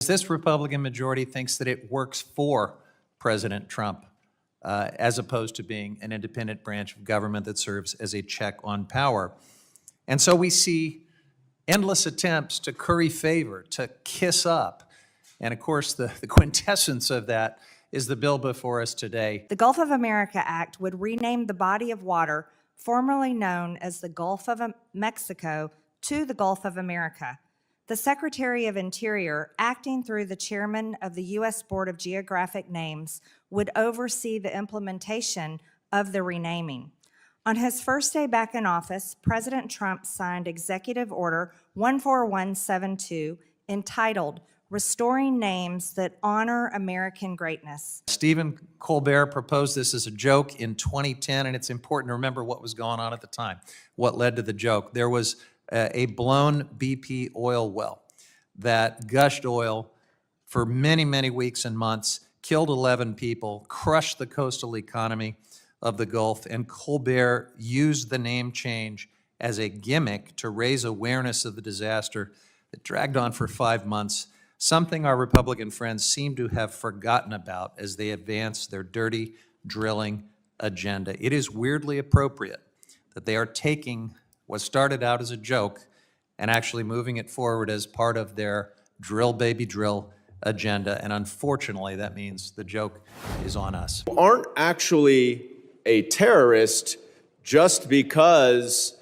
This Republican majority thinks that it works for President Trump, as opposed to being an independent branch of government that serves as a check on power. And so we see endless attempts to curry favor, to kiss up. And of course, the quintessence of that is the bill before us today. The Gulf of America Act would rename the body of water formerly known as the Gulf of Mexico to the Gulf of America. The Secretary of Interior, acting through the chairman of the U.S. Board of Geographic Names, would oversee the implementation of the renaming. On his first day back in office, President Trump signed Executive Order 14172 entitled Restoring Names That Honor American Greatness. Stephen Colbert proposed this as a joke in 2010, and it's important to remember what was going on at the time, what led to the joke. There was a blown BP oil well that gushed oil for many, many weeks and months, killed 11 people, crushed the coastal economy of the Gulf, and Colbert used the name change as a gimmick to raise awareness of the disaster that dragged on for 5 months, something our Republican friends seem to have forgotten about as they advance their dirty drilling agenda. It is weirdly appropriate that they are taking what started out as a joke and actually moving it forward as part of their drill baby drill agenda, and unfortunately that means the joke is on us. Aren't actually a terrorist just because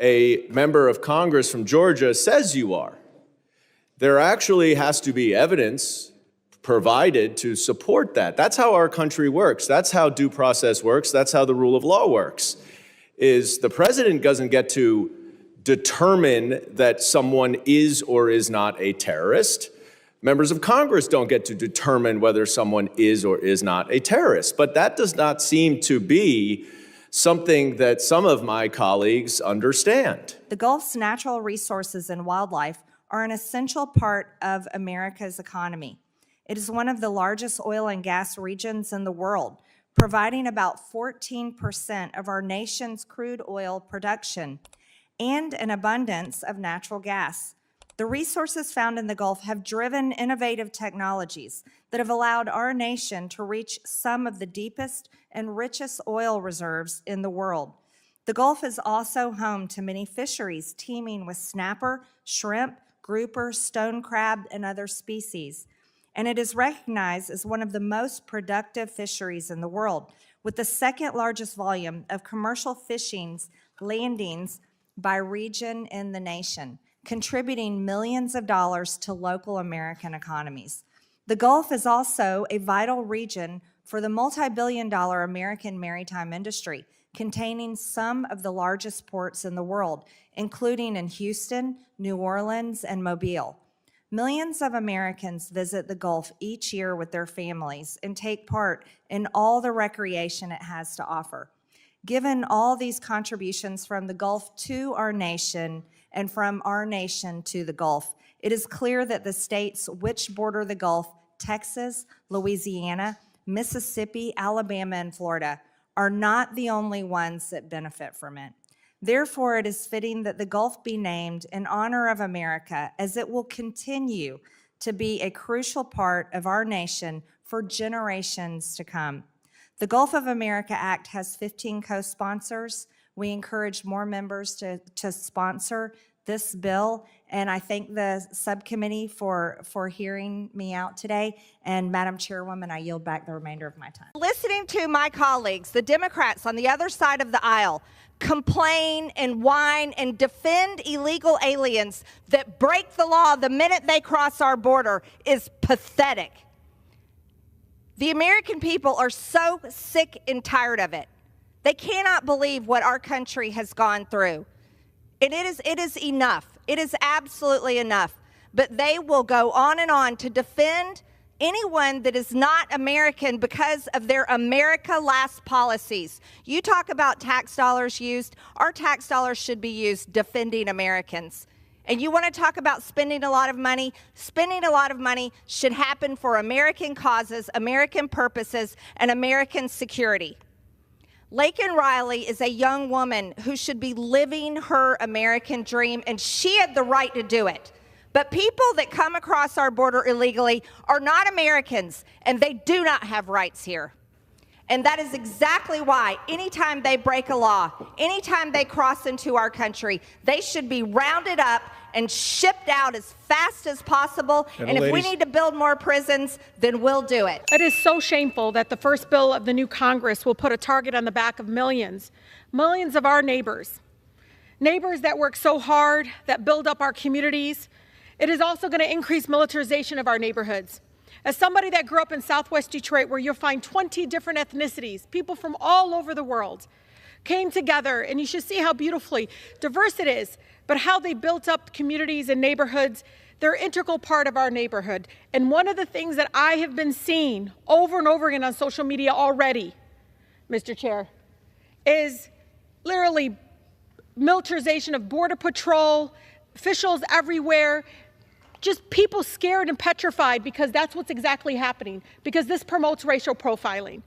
a member of Congress from Georgia says you are. There actually has to be evidence provided to support that. That's how our country works. That's how due process works. That's how the rule of law works. Is the president doesn't get to determine that someone is or is not a terrorist. Members of Congress don't get to determine whether someone is or is not a terrorist. But that does not seem to be something that some of my colleagues understand. The Gulf's natural resources and wildlife are an essential part of America's economy. It is one of the largest oil and gas regions in the world, providing about 14% of our nation's crude oil production and an abundance of natural gas. The resources found in the Gulf have driven innovative technologies that have allowed our nation to reach some of the deepest and richest oil reserves in the world. The Gulf is also home to many fisheries teeming with snapper, shrimp, grouper, stone crab, and other species. And it is recognized as one of the most productive fisheries in the world, with the second largest volume of commercial fishing landings by region in the nation, contributing millions of dollars to local American economies. The Gulf is also a vital region for the multi-billion-dollar American maritime industry, containing some of the largest ports in the world, including in Houston, New Orleans, and Mobile. Millions of Americans visit the Gulf each year with their families and take part in all the recreation it has to offer. Given all these contributions from the Gulf to our nation and from our nation to the Gulf, it is clear that the states which border the Gulf, Texas, Louisiana, Mississippi, Alabama, and Florida, are not the only ones that benefit from it. Therefore, it is fitting that the Gulf be named in honor of America, as it will continue to be a crucial part of our nation for generations to come. The Gulf of America Act has 15 co-sponsors. We encourage more members to sponsor this bill, and I thank the subcommittee for hearing me out today. And Madam Chairwoman, I yield back the remainder of my time. Listening to my colleagues, the Democrats on the other side of the aisle, complain and whine and defend illegal aliens that break the law the minute they cross our border is pathetic. The American people are so sick and tired of it. They cannot believe what our country has gone through. And it is enough. It is absolutely enough. But they will go on and on to defend anyone that is not American because of their America Last policies. You talk about tax dollars used. Our tax dollars should be used defending Americans. And you want to talk about spending a lot of money? Spending a lot of money should happen for American causes, American purposes, and American security. Laken Riley is a young woman who should be living her American dream, and she had the right to do it. But people that come across our border illegally are not Americans, and they do not have rights here. And that is exactly why anytime they break a law, anytime they cross into our country, they should be rounded up and shipped out as fast as possible. And if we need to build more prisons, then we'll do it. It is so shameful that the first bill of the new Congress will put a target on the back of millions of our neighbors that work so hard, that build up our communities. It is also going to increase militarization of our neighborhoods. As somebody that grew up in Southwest Detroit, where you'll find 20 different ethnicities, people from all over the world came together, and you should see how beautifully diverse it is, but how they built up communities and neighborhoods. They're an integral part of our neighborhood. And one of the things that I have been seeing over and over again on social media already, Mr. Chair, is literally militarization of Border Patrol, officials everywhere, just people scared and petrified because that's what's exactly happening, because this promotes racial profiling.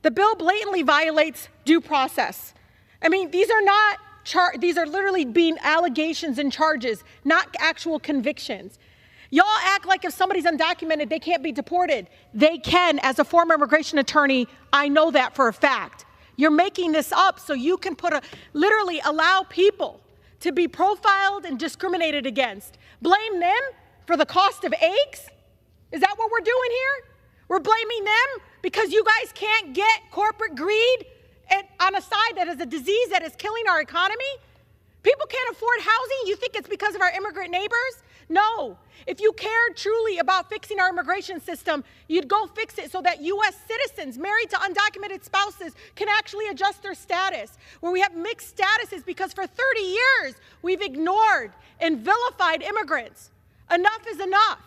The bill blatantly violates due process. I mean, these are literally being allegations and charges, not actual convictions. Y'all act like if somebody's undocumented, they can't be deported. They can. As a former immigration attorney, I know that for a fact. You're making this up so you can literally allow people to be profiled and discriminated against. Blame them for the cost of eggs? Is that what we're doing here? We're blaming them because you guys can't get corporate greed on a side that is a disease that is killing our economy? People can't afford housing? You think it's because of our immigrant neighbors? No. If you cared truly about fixing our immigration system, you'd go fix it so that U.S. citizens married to undocumented spouses can actually adjust their status, where we have mixed statuses because for 30 years we've ignored and vilified immigrants. Enough is enough.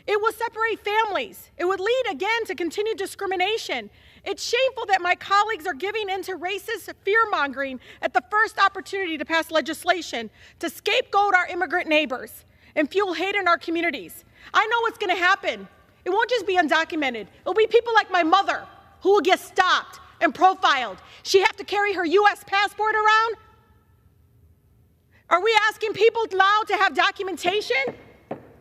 It will separate families. It would lead again to continued discrimination. It's shameful that my colleagues are giving into racist fear-mongering at the first opportunity to pass legislation to scapegoat our immigrant neighbors and fuel hate in our communities. I know what's going to happen. It won't just be undocumented. It'll be people like my mother who will get stopped and profiled. She have to carry her U.S. passport around? Are we asking people now to have documentation?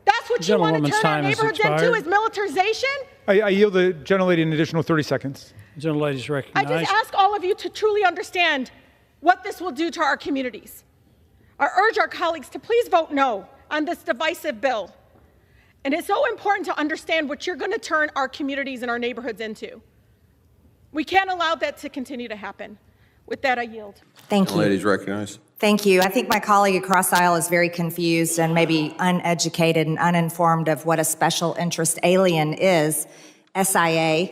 That's what you want to turn our neighborhoods into, is militarization? I yield the gentlelady an additional 30 seconds. Gentlelady is recognized. I just ask all of you to truly understand what this will do to our communities. I urge our colleagues to please vote no on this divisive bill. And it's so important to understand what you're going to turn our communities and our neighborhoods into. We can't allow that to continue to happen. With that, I yield. Thank you. Ladies recognized. Thank you. I think my colleague across the aisle is very confused and maybe uneducated and uninformed of what a special interest alien is. SIA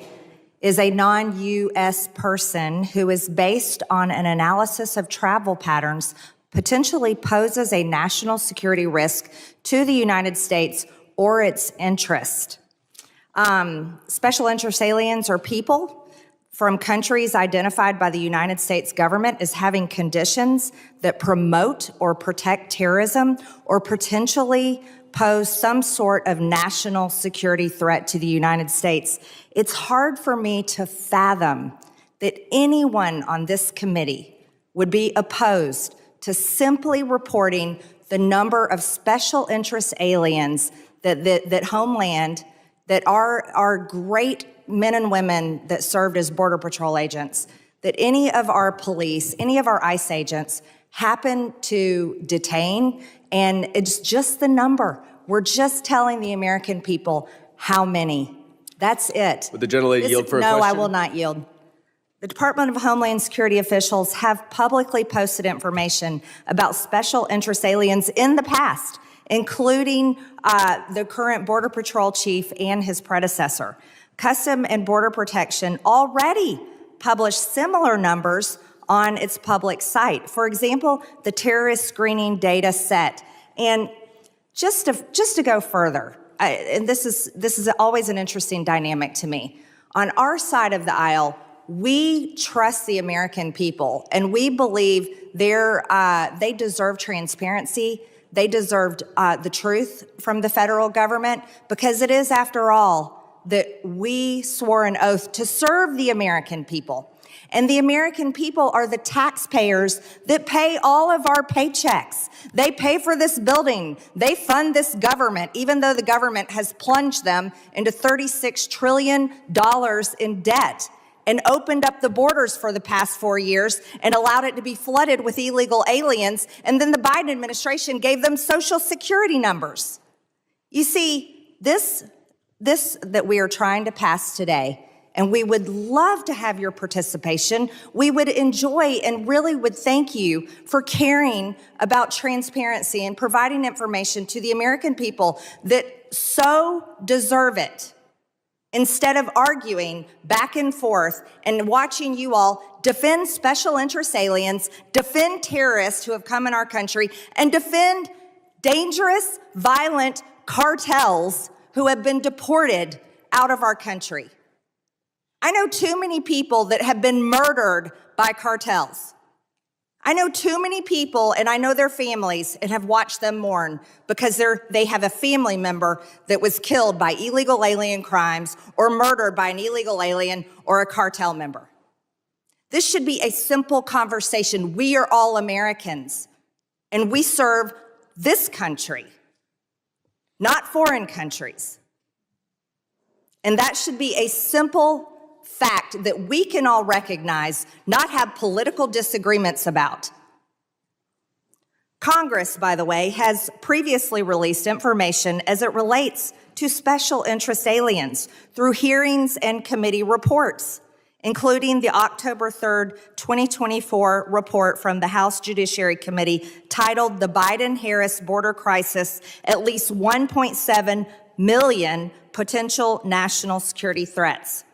is a non-U.S. person who is based on an analysis of travel patterns, potentially poses a national security risk to the United States or its interest. Special interest aliens are people from countries identified by the United States government as having conditions that promote or protect terrorism or potentially pose some sort of national security threat to the United States. It's hard for me to fathom that anyone on this committee would be opposed to simply reporting the number of special interest aliens that Homeland, that are great men and women that served as Border Patrol agents, that any of our police, any of our ICE agents happen to detain, and it's just the number. We're just telling the American people how many. That's it. Would the gentlelady yield for a question? No, I will not yield. The Department of Homeland Security officials have publicly posted information about special interest aliens in the past, including the current Border Patrol chief and his predecessor. Custom and Border Protection already published similar numbers on its public site. For example, the terrorist screening data set. And just to go further, and this is always an interesting dynamic to me. On our side of the aisle, we trust the American people, and we believe they deserve transparency. They deserved the truth from the federal government, because it is, after all, that we swore an oath to serve the American people. And the American people are the taxpayers that pay all of our paychecks. They pay for this building. They fund this government, even though the government has plunged them into $36 trillion in debt and opened up the borders for the past 4 years and allowed it to be flooded with illegal aliens. And then the Biden administration gave them Social Security numbers. You see, this that we are trying to pass today, and we would love to have your participation. We would enjoy and really would thank you for caring about transparency and providing information to the American people that so deserve it, instead of arguing back and forth and watching you all defend special interest aliens, defend terrorists who have come in our country, and defend dangerous, violent cartels who have been deported out of our country. I know too many people that have been murdered by cartels. I know too many people, and I know their families, and have watched them mourn because they have a family member that was killed by illegal alien crimes or murdered by an illegal alien or a cartel member. This should be a simple conversation. We are all Americans, and we serve this country, not foreign countries. And that should be a simple fact that we can all recognize, not have political disagreements about. Congress, by the way, has previously released information as it relates to special interest aliens through hearings and committee reports, including the October 3rd, 2024 report from the House Judiciary Committee titled The Biden-Harris Border Crisis, At Least 1.7 Million Potential National Security Threats.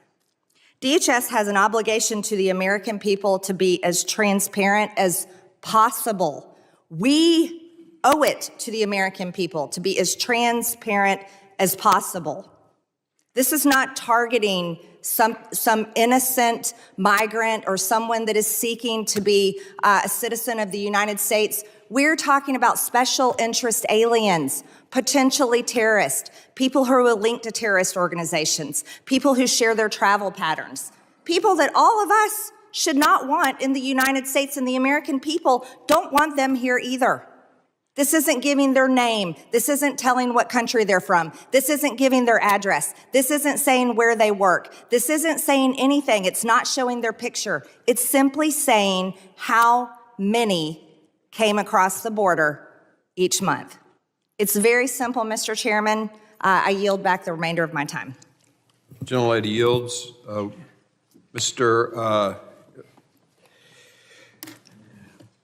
DHS has an obligation to the American people to be as transparent as possible. We owe it to the American people to be as transparent as possible. This is not targeting some innocent migrant or someone that is seeking to be a citizen of the United States. We're talking about special interest aliens, potentially terrorists, people who are linked to terrorist organizations, people who share their travel patterns, people that all of us should not want in the United States, and the American people don't want them here either. This isn't giving their name. This isn't telling what country they're from. This isn't giving their address. This isn't saying where they work. This isn't saying anything. It's not showing their picture. It's simply saying how many came across the border each month. It's very simple, Mr. Chairman. I yield back the remainder of my time. Gentlelady yields. All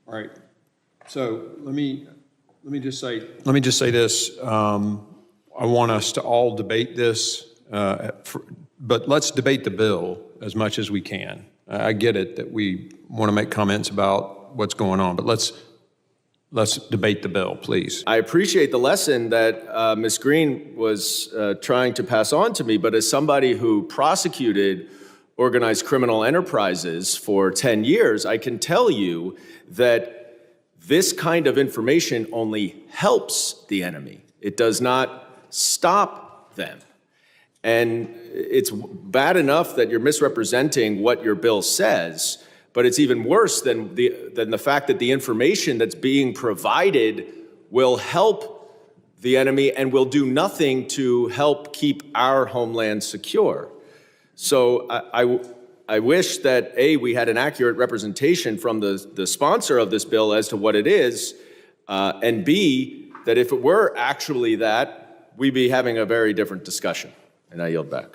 right. So let me just say this. I want us to all debate this, but let's debate the bill as much as we can. I get it that we want to make comments about what's going on, but let's debate the bill, please. I appreciate the lesson that Ms. Greene was trying to pass on to me, but as somebody who prosecuted organized criminal enterprises for 10 years, I can tell you that this kind of information only helps the enemy. It does not stop them. And it's bad enough that you're misrepresenting what your bill says, but it's even worse than the fact that the information that's being provided will help the enemy and will do nothing to help keep our homeland secure. So I wish that, A, we had an accurate representation from the sponsor of this bill as to what it is, and B, that if it were actually that, we'd be having a very different discussion. And I yield back.